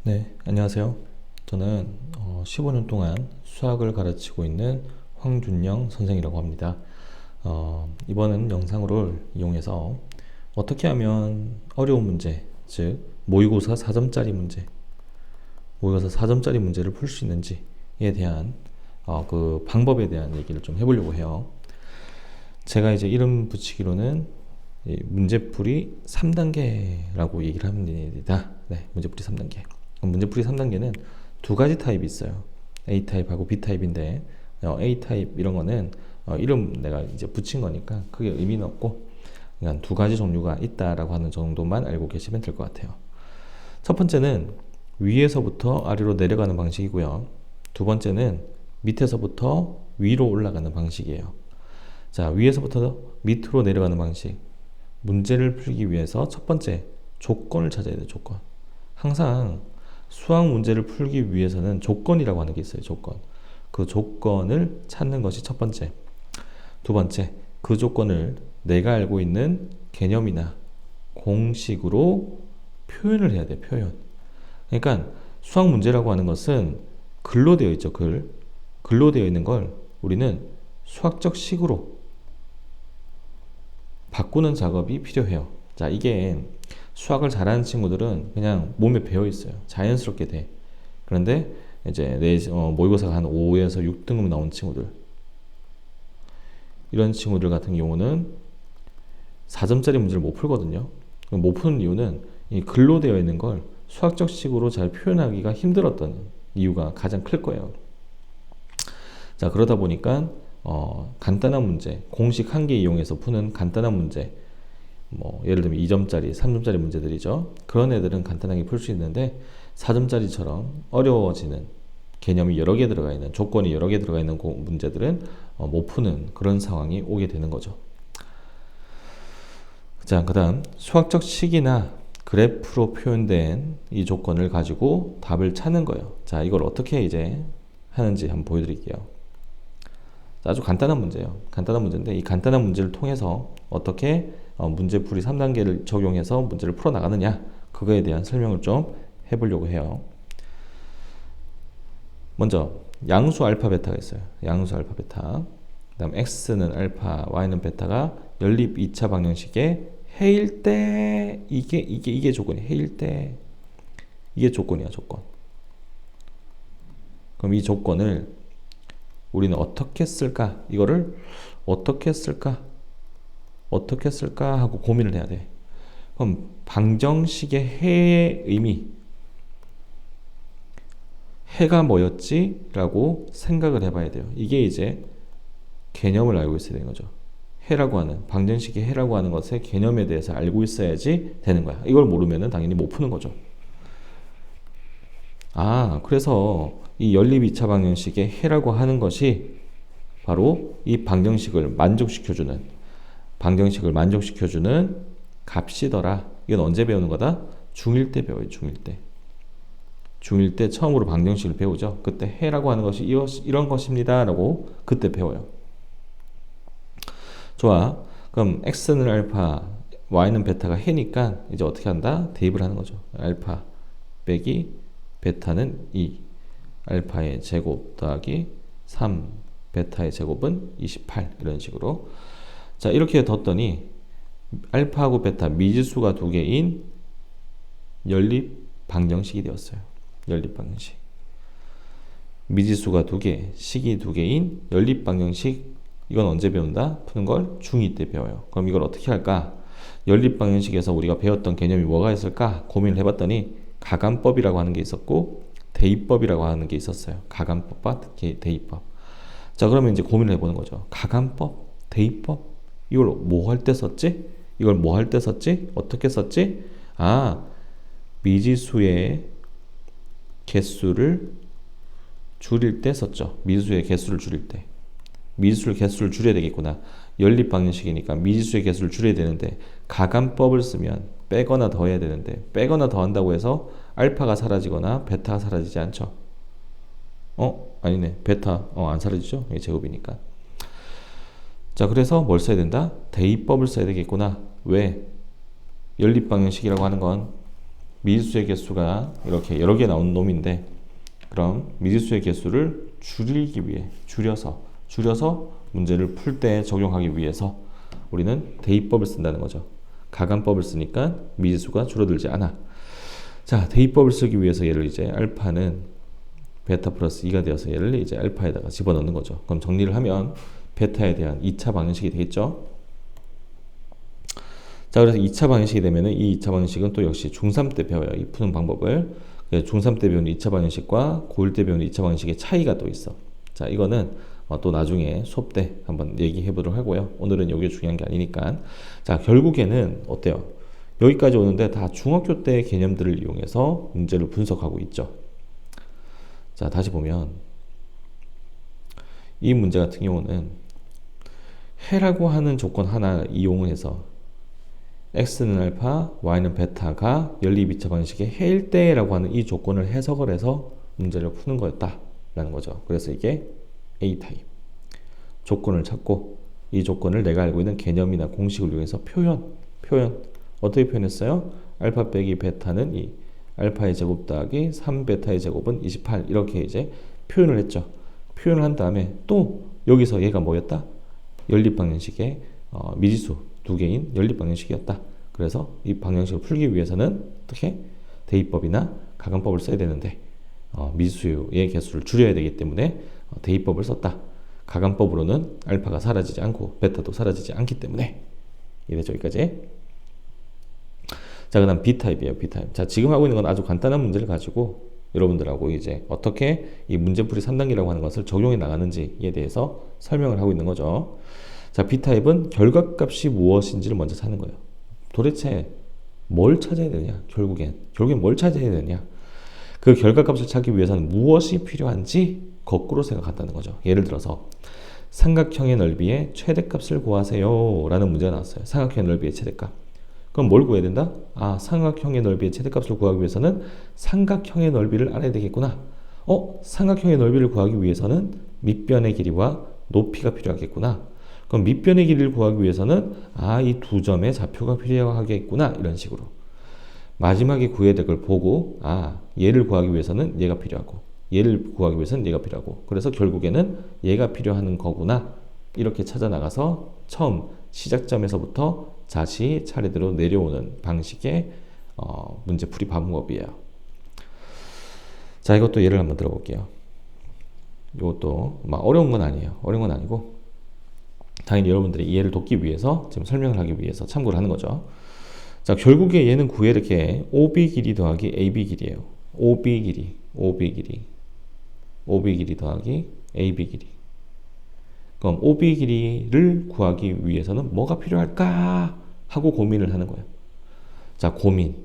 네, 안녕하세요. 저는 15년 동안 수학을 가르치고 있는 황준영 선생이라고 합니다. 이번 영상을 이용해서 어떻게 하면 어려운 문제, 즉 모의고사 4점짜리 문제, 모의고사 4점짜리 문제를 풀 수 있는지에 대한 그 방법에 대한 얘기를 좀 해보려고 해요. 제가 이제 이름 붙이기로는 문제풀이 3단계라고 얘기를 합니다. 네, 문제풀이 3단계. 문제풀이 3단계는 두 가지 타입이 있어요. A타입하고 B타입인데 A타입 이런 거는 이름 내가 이제 붙인 거니까 크게 의미는 없고 그냥 두 가지 종류가 있다라고 하는 정도만 알고 계시면 될 것 같아요. 첫 번째는 위에서부터 아래로 내려가는 방식이고요. 두 번째는 밑에서부터 위로 올라가는 방식이에요. 자, 위에서부터 밑으로 내려가는 방식. 문제를 풀기 위해서 첫 번째 조건을 찾아야 돼요. 조건. 항상 수학 문제를 풀기 위해서는 조건이라고 하는 게 있어요. 조건. 그 조건을 찾는 것이 첫 번째. 두 번째, 그 조건을 내가 알고 있는 개념이나 공식으로 표현을 해야 돼. 표현. 그러니까 수학 문제라고 하는 것은 글로 되어 있죠. 글로 되어 있는 걸 우리는 수학적 식으로 바꾸는 작업이 필요해요. 자, 이게 수학을 잘하는 친구들은 그냥 몸에 배어 있어요. 자연스럽게 돼. 그런데 이제 모의고사가 한 5에서 6등급 나온 친구들, 이런 친구들 같은 경우는 4점짜리 문제를 못 풀거든요. 못 푸는 이유는 이 글로 되어 있는 걸 수학적 식으로 잘 표현하기가 힘들었던 이유가 가장 클 거예요. 자, 그러다 보니까 간단한 문제, 공식 한 개 이용해서 푸는 간단한 문제, 뭐 예를 들면 2점짜리, 3점짜리 문제들이죠. 그런 애들은 간단하게 풀 수 있는데 4점짜리처럼 어려워지는 개념이 여러 개 들어가 있는, 조건이 여러 개 들어가 있는 문제들은 못 푸는 그런 상황이 오게 되는 거죠. 자, 그 다음 수학적 식이나 그래프로 표현된 이 조건을 가지고 답을 찾는 거예요. 자, 이걸 어떻게 이제 하는지 한번 보여드릴게요. 아주 간단한 문제예요. 간단한 문제인데 이 간단한 문제를 통해서 어떻게 문제풀이 3단계를 적용해서 문제를 풀어나가느냐, 그거에 대한 설명을 좀 해보려고 해요. 먼저 양수 알파 베타가 있어요. 양수 알파 베타. 그 다음 x는 알파, y는 베타가 연립 2차 방정식의 해일 때 이게 조건이에요. 해일 때 이게 조건이야. 조건. 그럼 이 조건을 우리는 어떻게 쓸까? 이거를 어떻게 쓸까? 어떻게 쓸까 하고 고민을 해야 돼. 그럼 방정식의 해의 의미, 해가 뭐였지? 라고 생각을 해봐야 돼요. 이게 이제 개념을 알고 있어야 되는 거죠. 해라고 하는, 방정식의 해라고 하는 것의 개념에 대해서 알고 있어야지 되는 거야. 이걸 모르면 당연히 못 푸는 거죠. 그래서 이 연립 2차 방정식의 해라고 하는 것이 바로 이 방정식을 만족시켜주는 값이더라. 이건 언제 배우는 거다? 중1 때 배워요. 중1 때. 중1 때 처음으로 방정식을 배우죠. 그때 해라고 하는 것이 이런 것입니다 라고 그때 배워요. 좋아. 그럼 x는 알파, y는 베타가 해니까 이제 어떻게 한다? 대입을 하는 거죠. 알파 빼기 베타는 2, 알파의 제곱 더하기 3, 베타의 제곱은 28, 이런 식으로. 자, 이렇게 뒀더니 알파하고 베타 미지수가 두 개인 연립 방정식이 되었어요. 연립 방정식. 미지수가 두 개, 식이 두 개인 연립 방정식. 이건 언제 배운다? 푸는 걸 중2 때 배워요. 그럼 이걸 어떻게 할까? 연립 방정식에서 우리가 배웠던 개념이 뭐가 있을까? 고민을 해봤더니 가감법이라고 하는 게 있었고 대입법이라고 하는 게 있었어요. 가감법과 대입법. 자, 그러면 이제 고민을 해보는 거죠. 가감법, 대입법, 이걸 뭐 할 때 썼지? 이걸 뭐 할 때 썼지? 어떻게 썼지? 미지수의 개수를 줄일 때 썼죠. 미지수의 개수를 줄일 때. 미지수의 개수를 줄여야 되겠구나. 연립 방정식이니까 미지수의 개수를 줄여야 되는데 가감법을 쓰면 빼거나 더해야 되는데 빼거나 더한다고 해서 알파가 사라지거나 베타가 사라지지 않죠. 아니네. 베타 안 사라지죠. 이게 제곱이니까. 자, 그래서 뭘 써야 된다? 대입법을 써야 되겠구나. 왜? 연립 방정식이라고 하는 건 미지수의 개수가 이렇게 여러 개 나오는 놈인데, 그럼 미지수의 개수를 줄이기 위해 줄여서 문제를 풀 때 적용하기 위해서 우리는 대입법을 쓴다는 거죠. 가간법을 쓰니까 미지수가 줄어들지 않아. 자, 대입법을 쓰기 위해서 얘를 이제 알파는 베타 플러스 2가 되어서 얘를 이제 알파에다가 집어넣는 거죠. 그럼 정리를 하면 베타에 대한 2차 방정식이 되겠죠. 자, 그래서 2차 방정식이 되면은 이 2차 방정식은 또 역시 중3 때 배워요. 이 푸는 방법을. 중3 때 배우는 2차 방정식과 고1 때 배우는 2차 방정식의 차이가 또 있어. 자, 이거는 또 나중에 수업 때 한번 얘기해 보도록 하고요. 오늘은 이게 중요한 게 아니니까. 자, 결국에는 어때요? 여기까지 오는데 다 중학교 때 개념들을 이용해서 문제를 분석하고 있죠. 자, 다시 보면 이 문제 같은 경우는 해라고 하는 조건 하나 이용을 해서 x는 알파, y는 베타가 연립 2차 방정식의 해일 때라고 하는 이 조건을 해석을 해서 문제를 푸는 거였다라는 거죠. 그래서 이게 A타입. 조건을 찾고 이 조건을 내가 알고 있는 개념이나 공식을 이용해서 표현. 어떻게 표현했어요? 알파 빼기 베타는 2, 알파의 제곱 더하기 3베타의 제곱은 28 이렇게 이제 표현을 했죠. 표현을 한 다음에 또 여기서 얘가 뭐였다? 연립 방정식의 미지수 두 개인 연립 방정식이었다. 그래서 이 방정식을 풀기 위해서는 어떻게? 대입법이나 가간법을 써야 되는데 미지수의 개수를 줄여야 되기 때문에 대입법을 썼다. 가간법으로는 알파가 사라지지 않고 베타도 사라지지 않기 때문에. 이래죠, 여기까지. 자, 그 다음 B타입이에요. B타입. 자, 지금 하고 있는 건 아주 간단한 문제를 가지고 여러분들하고 이제 어떻게 이 문제풀이 3단계라고 하는 것을 적용해 나가는지에 대해서 설명을 하고 있는 거죠. 자, B타입은 결과값이 무엇인지를 먼저 찾는 거예요. 도대체 뭘 찾아야 되냐? 결국엔 뭘 찾아야 되냐? 그 결과값을 찾기 위해서는 무엇이 필요한지 거꾸로 생각한다는 거죠. 예를 들어서 삼각형의 넓이의 최대값을 구하세요 라는 문제가 나왔어요. 삼각형의 넓이의 최대값. 그럼 뭘 구해야 된다? 삼각형의 넓이의 최대값을 구하기 위해서는 삼각형의 넓이를 알아야 되겠구나. 삼각형의 넓이를 구하기 위해서는 밑변의 길이와 높이가 필요하겠구나. 그럼 밑변의 길이를 구하기 위해서는 이 두 점의 좌표가 필요하겠구나. 이런 식으로. 마지막에 구해야 될 걸 보고 얘를 구하기 위해서는 얘가 필요하고 얘를 구하기 위해서는 얘가 필요하고 그래서 결국에는 얘가 필요한 거구나. 이렇게 찾아 나가서 처음 시작점에서부터 다시 차례대로 내려오는 방식의 문제풀이 방법이에요. 자, 이것도 예를 한번 들어볼게요. 이것도 막 어려운 건 아니에요. 어려운 건 아니고 당연히 여러분들이 이해를 돕기 위해서 지금 설명을 하기 위해서 참고를 하는 거죠. 자, 결국에 얘는 구해 이렇게 OB 길이 더하기 AB 길이에요. OB 길이 더하기 AB 길이. 그럼 OB 길이를 구하기 위해서는 뭐가 필요할까 하고 고민을 하는 거예요. 자, 고민.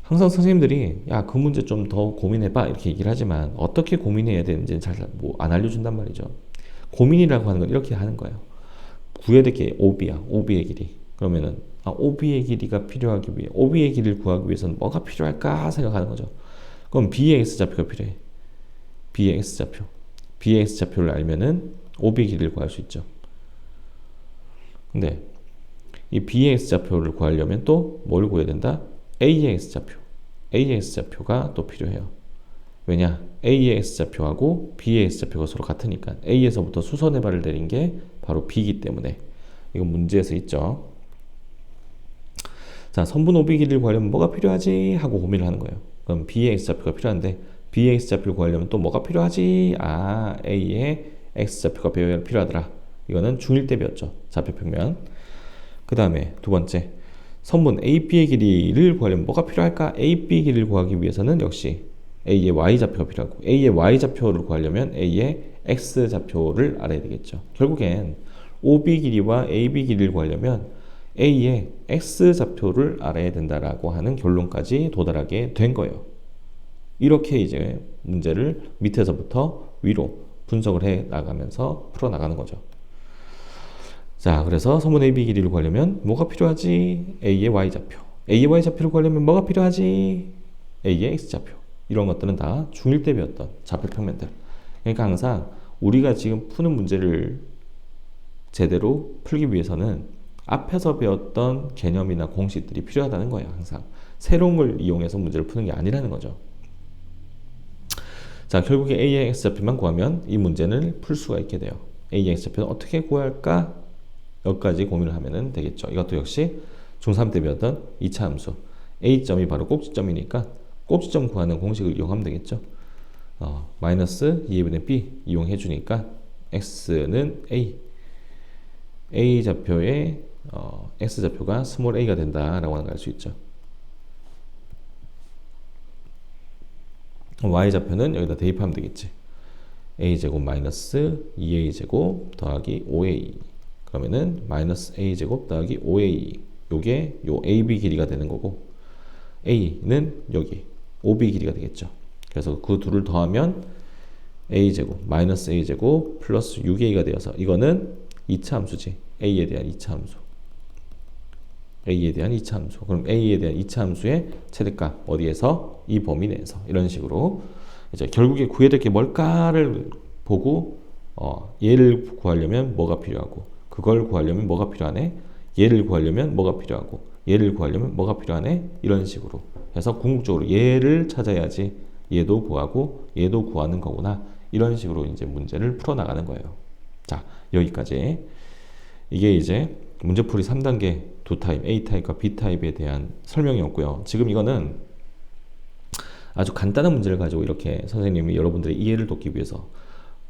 항상 선생님들이 그 문제 좀 더 고민해봐 이렇게 얘기를 하지만 어떻게 고민해야 되는지는 잘 안 알려준단 말이죠. 고민이라고 하는 건 이렇게 하는 거예요. 구해야 될 게 OB야. OB의 길이. 그러면은 OB의 길이가 필요하기 위해 OB의 길이를 구하기 위해서는 뭐가 필요할까 생각하는 거죠. 그럼 B의 X좌표가 필요해. B의 X좌표. B의 X좌표를 알면은 OB의 길이를 구할 수 있죠. 근데 이 B의 X좌표를 구하려면 또 뭘 구해야 된다? A의 X좌표. A의 X좌표가 또 필요해요. 왜냐? A의 X좌표하고 B의 X좌표가 서로 같으니까 A에서부터 수선의 발을 내린 게 바로 B이기 때문에 이건 문제에서 있죠. 자, 선분 OB 길이를 구하려면 뭐가 필요하지? 하고 고민을 하는 거예요. 그럼 B의 X좌표가 필요한데 B의 X좌표를 구하려면 또 뭐가 필요하지? A의 X좌표가 필요하더라. 이거는 중1 때 배웠죠. 좌표평면. 그 다음에 두 번째 선분 AB의 길이를 구하려면 뭐가 필요할까? AB 길이를 구하기 위해서는 역시 A의 Y좌표가 필요하고 A의 Y좌표를 구하려면 A의 X좌표를 알아야 되겠죠. 결국엔 OB 길이와 AB 길이를 구하려면 A의 X좌표를 알아야 된다라고 하는 결론까지 도달하게 된 거예요. 이렇게 이제 문제를 밑에서부터 위로 분석을 해 나가면서 풀어 나가는 거죠. 자, 그래서 선분 AB 길이를 구하려면 뭐가 필요하지? A의 Y좌표. A의 Y좌표를 구하려면 뭐가 필요하지? A의 X좌표. 이런 것들은 다 중1 때 배웠던 좌표평면들. 그러니까 항상 우리가 지금 푸는 문제를 제대로 풀기 위해서는 앞에서 배웠던 개념이나 공식들이 필요하다는 거예요. 항상 새로운 걸 이용해서 문제를 푸는 게 아니라는 거죠. 자, 결국에 A의 X좌표만 구하면 이 문제는 풀 수가 있게 돼요. A의 X좌표는 어떻게 구할까? 여기까지 고민을 하면 되겠죠. 이것도 역시 중3 때 배웠던 2차 함수. A점이 바로 꼭지점이니까 꼭지점 구하는 공식을 이용하면 되겠죠. 마이너스 2분의 B 이용해 주니까 X는 A 좌표의 X좌표가 스몰 a가 된다라고 하는 걸 알 수 있죠. Y좌표는 여기다 대입하면 되겠지. A제곱 마이너스 2A제곱 더하기 5A 그러면은 마이너스 A제곱 더하기 5A 요게 요 AB 길이가 되는 거고 A는 여기 OB 길이가 되겠죠. 그래서 그 둘을 더하면 A제곱 마이너스 A제곱 플러스 6A가 되어서 이거는 2차 함수지. A에 대한 2차 함수. A에 대한 2차 함수. 그럼 A에 대한 2차 함수의 최대값 어디에서? 이 범위 내에서. 이런 식으로 이제 결국에 구해야 될 게 뭘까를 보고 얘를 구하려면 뭐가 필요하고 그걸 구하려면 뭐가 필요하네? 얘를 구하려면 뭐가 필요하고 얘를 구하려면 뭐가 필요하네? 이런 식으로 해서 궁극적으로 얘를 찾아야지 얘도 구하고 얘도 구하는 거구나. 이런 식으로 이제 문제를 풀어나가는 거예요. 자, 여기까지. 이게 이제 문제풀이 3단계 두 타입, A타입과 B타입에 대한 설명이었고요. 지금 이거는 아주 간단한 문제를 가지고 이렇게 선생님이 여러분들의 이해를 돕기 위해서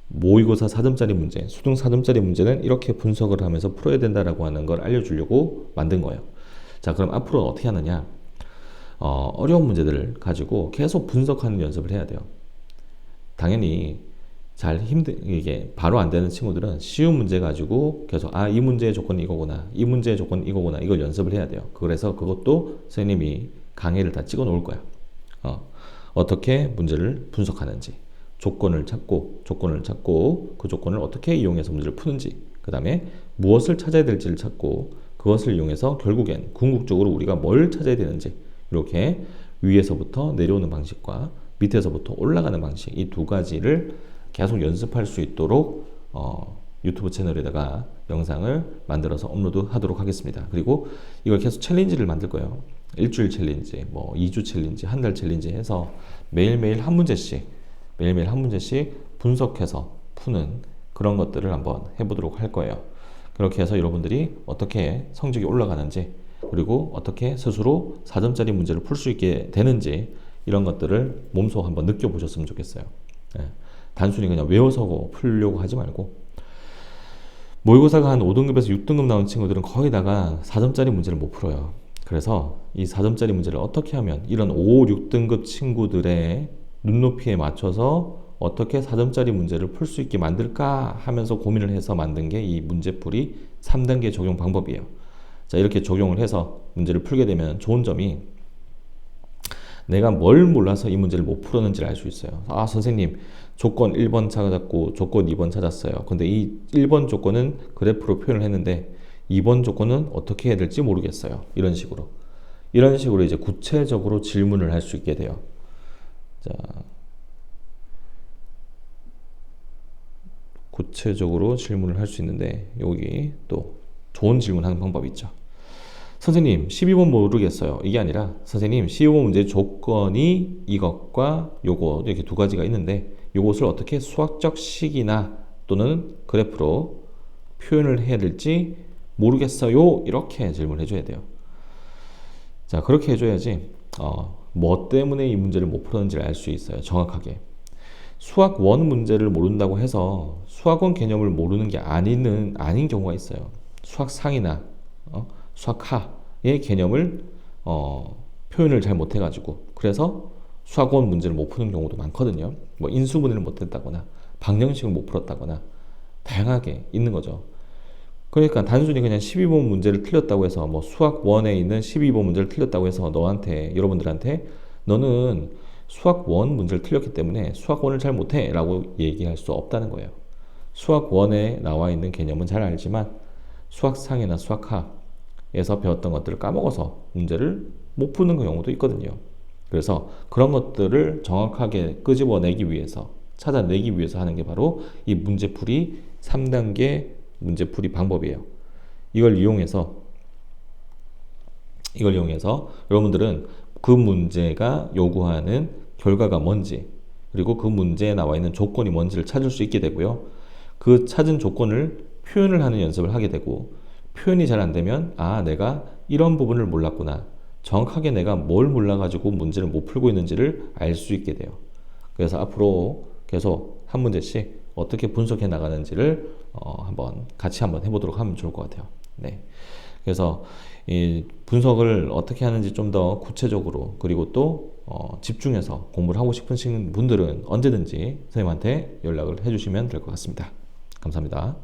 모의고사 4점짜리 문제, 수능 4점짜리 문제는 이렇게 분석을 하면서 풀어야 된다라고 하는 걸 알려주려고 만든 거예요. 자, 그럼 앞으로 어떻게 하느냐? 어려운 문제들을 가지고 계속 분석하는 연습을 해야 돼요. 당연히 이게 바로 안 되는 친구들은 쉬운 문제 가지고 계속 이 문제의 조건이 이거구나, 이 문제의 조건이 이거구나, 이걸 연습을 해야 돼요. 그래서 그것도 선생님이 강의를 다 찍어 놓을 거야. 어떻게 문제를 분석하는지, 조건을 찾고 그 조건을 어떻게 이용해서 문제를 푸는지, 그 다음에 무엇을 찾아야 될지를 찾고 그것을 이용해서 결국엔 궁극적으로 우리가 뭘 찾아야 되는지, 이렇게 위에서부터 내려오는 방식과 밑에서부터 올라가는 방식, 이 두 가지를 계속 연습할 수 있도록 유튜브 채널에다가 영상을 만들어서 업로드 하도록 하겠습니다. 그리고 이걸 계속 챌린지를 만들 거예요. 일주일 챌린지, 2주 챌린지, 한 달 챌린지 해서 매일매일 한 문제씩 분석해서 푸는 그런 것들을 한번 해보도록 할 거예요. 그렇게 해서 여러분들이 어떻게 성적이 올라가는지, 그리고 어떻게 스스로 4점짜리 문제를 풀 수 있게 되는지, 이런 것들을 몸소 한번 느껴보셨으면 좋겠어요. 단순히 그냥 외워서 풀려고 하지 말고, 모의고사가 한 5등급에서 6등급 나온 친구들은 거의 다가 4점짜리 문제를 못 풀어요. 그래서 이 4점짜리 문제를 어떻게 하면 이런 5, 6등급 친구들의 눈높이에 맞춰서 어떻게 4점짜리 문제를 풀 수 있게 만들까 하면서 고민을 해서 만든 게 이 문제풀이 3단계 적용 방법이에요. 자, 이렇게 적용을 해서 문제를 풀게 되면 좋은 점이 내가 뭘 몰라서 이 문제를 못 풀었는지를 알 수 있어요. 선생님, 조건 1번 찾았고 조건 2번 찾았어요. 근데 이 1번 조건은 그래프로 표현을 했는데 2번 조건은 어떻게 해야 될지 모르겠어요. 이런 식으로 이제 구체적으로 질문을 할 수 있게 돼요. 자, 구체적으로 질문을 할 수 있는데 여기 또 좋은 질문하는 방법이 있죠. 선생님 12번 모르겠어요. 이게 아니라 선생님 12번 문제 조건이 이것과 요거 이렇게 두 가지가 있는데 요것을 어떻게 수학적 식이나 또는 그래프로 표현을 해야 될지 모르겠어요. 이렇게 질문을 해줘야 돼요. 자, 그렇게 해줘야지 뭐 때문에 이 문제를 못 풀었는지를 알 수 있어요. 정확하게. 수학 1 문제를 모른다고 해서 수학 1 개념을 모르는 게 아닌 경우가 있어요. 수학 상이나 수학 하의 개념을 표현을 잘 못해가지고 그래서 수학 1 문제를 못 푸는 경우도 많거든요. 뭐 인수분해를 못했다거나 방정식을 못 풀었다거나 다양하게 있는 거죠. 그러니까 단순히 그냥 12번 문제를 틀렸다고 해서 뭐 수학 1에 있는 12번 문제를 틀렸다고 해서 여러분들한테 너는 수학 1 문제를 틀렸기 때문에 수학 1을 잘 못해 라고 얘기할 수 없다는 거예요. 수학 1에 나와 있는 개념은 잘 알지만 수학 상이나 수학 하에서 배웠던 것들을 까먹어서 문제를 못 푸는 경우도 있거든요. 그래서 그런 것들을 정확하게 끄집어내기 위해서, 찾아내기 위해서 하는 게 바로 이 문제풀이 3단계 문제풀이 방법이에요. 이걸 이용해서 여러분들은 그 문제가 요구하는 결과가 뭔지, 그리고 그 문제에 나와 있는 조건이 뭔지를 찾을 수 있게 되고요. 그 찾은 조건을 표현을 하는 연습을 하게 되고, 표현이 잘 안 되면 내가 이런 부분을 몰랐구나, 정확하게 내가 뭘 몰라가지고 문제를 못 풀고 있는지를 알 수 있게 돼요. 그래서 앞으로 계속 한 문제씩 어떻게 분석해 나가는지를 같이 한번 해보도록 하면 좋을 것 같아요. 네. 그래서 이 분석을 어떻게 하는지 좀 더 구체적으로, 그리고 또 집중해서 공부를 하고 싶으신 분들은 언제든지 선생님한테 연락을 해주시면 될 것 같습니다. 감사합니다.